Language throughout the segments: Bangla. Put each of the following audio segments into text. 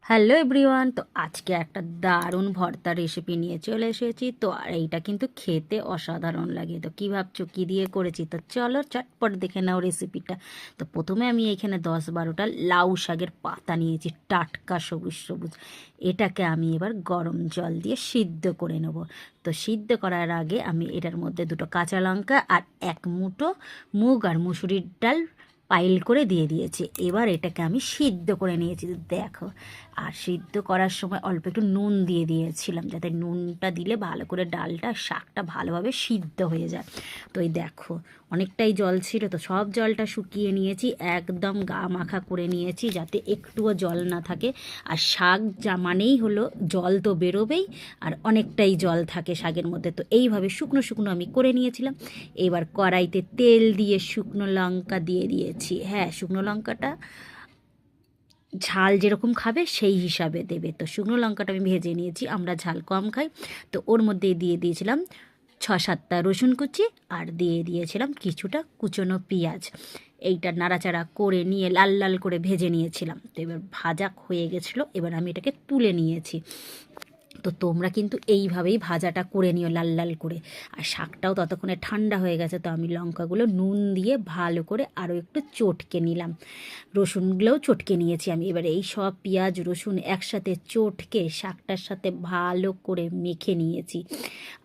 হ্যালো এভরিওয়ান, তো আজকে একটা দারুণ ভর্তা রেসিপি নিয়ে চলে এসেছি। তো আর এইটা কিন্তু খেতে অসাধারণ লাগে। তো কী ভাবছো কী দিয়ে করেছি? তো চলো চটপট দেখে নাও রেসিপিটা। তো প্রথমে আমি এখানে 10-12টা লাউ শাকের পাতা নিয়েছি, টাটকা সবুজ সবুজ। এটাকে আমি এবার গরম জল দিয়ে সিদ্ধ করে নেব। তো সিদ্ধ করার আগে আমি এটার মধ্যে 2টো কাঁচা লঙ্কা আর 1 মুঠো মুগ আর মুসুরির ডাল পাইল করে দিয়ে দিয়েছি। এবার এটাকে আমি সিদ্ধ করে নিয়েছি, দেখো। আর সিদ্ধ করার সময় অল্প একটু নুন দিয়ে দিয়েছিলাম, যাতে নুনটা দিলে ভালো করে ডালটা শাকটা ভালোভাবে সিদ্ধ হয়ে যায়। তো এই দেখো, অনেকটাই জল ছিল, তো সব জলটা শুকিয়ে নিয়েছি, একদম গা মাখা করে নিয়েছি যাতে একটুও জল না থাকে। আর শাক যা মানেই হলো জল তো বেরোবেই, আর অনেকটাই জল থাকে শাকের মধ্যে। তো এইভাবে শুকনো শুকনো আমি করে নিয়েছিলাম। এবার কড়াইতে তেল দিয়ে শুকনো লঙ্কা দিয়ে দিয়েছি। হ্যাঁ, শুকনো লঙ্কাটা ঝাল যেরকম খাবে সেই হিসাবে দেবে। তো শুকনো লঙ্কাটা আমি ভেজে নিয়েছি, আমরা ঝাল কম খাই। তো ওর মধ্যে দিয়ে দিয়েছিলাম 6-7টা রসুন কুচি, আর দিয়ে দিয়েছিলাম কিছুটা কুচনো পেঁয়াজ। এইটা নাড়াচাড়া করে নিয়ে লাল লাল করে ভেজে নিয়েছিলাম। তো এবার ভাজা হয়ে গেছিলো, এবার আমি এটাকে তুলে নিয়েছি। তো তোমরা কিন্তু এইভাবেই ভাজাটা করে নিও লাল লাল করে। আর শাকটাও ততক্ষণে ঠান্ডা হয়ে গেছে, তো আমি লঙ্কাগুলো নুন দিয়ে ভালো করে আরও একটু চটকে নিলাম। রসুনগুলোও চটকে নিয়েছি আমি। এবার এই সব পেঁয়াজ রসুন একসাথে চটকে শাকটার সাথে ভালো করে মেখে নিয়েছি।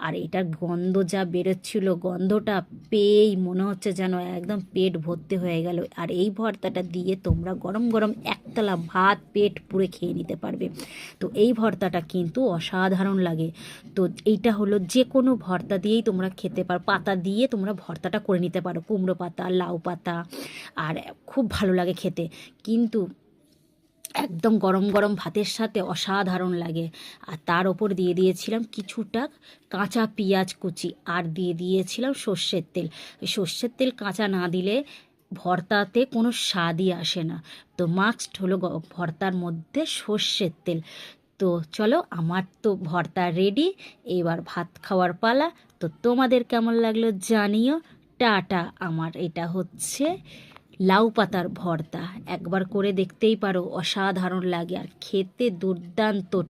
আর এটার গন্ধ যা বেরোচ্ছিল, গন্ধটা পেয়েই মনে হচ্ছে যেন একদম পেট ভর্তি হয়ে গেল। আর এই ভর্তাটা দিয়ে তোমরা গরম গরম একতলা ভাত পেট পুরে খেয়ে নিতে পারবে। তো এই ভর্তাটা কিন্তু অসাধারণ লাগে। তো এইটা হলো যে কোনো ভর্তা দিয়েই তোমরা খেতে পারো, পাতা দিয়ে তোমরা ভর্তাটা করে নিতে পারো, কুমড়ো পাতা, লাউ পাতা। আর খুব ভালো লাগে খেতে, কিন্তু একদম গরম গরম ভাতের সাথে অসাধারণ লাগে। আর তার ওপর দিয়ে দিয়েছিলাম কিছুটা কাঁচা পেঁয়াজ কুচি, আর দিয়ে দিয়েছিলাম সর্ষের তেল। সর্ষের তেল কাঁচা না দিলে ভর্তাতে কোনো স্বাদই আসে না। তো মাস্ট হলো ভর্তার মধ্যে সর্ষের তেল। তো চলো, আমার তো ভর্তা রেডি, এবার ভাত খাওয়ার পালা। তো তোমাদের কেমন লাগলো জানিও। টাটা। আমার এটা হচ্ছে লাউ পাতার ভর্তা, একবার করে দেখতেই পারো, অসাধারণ লাগে আর খেতে দুর্দান্ত।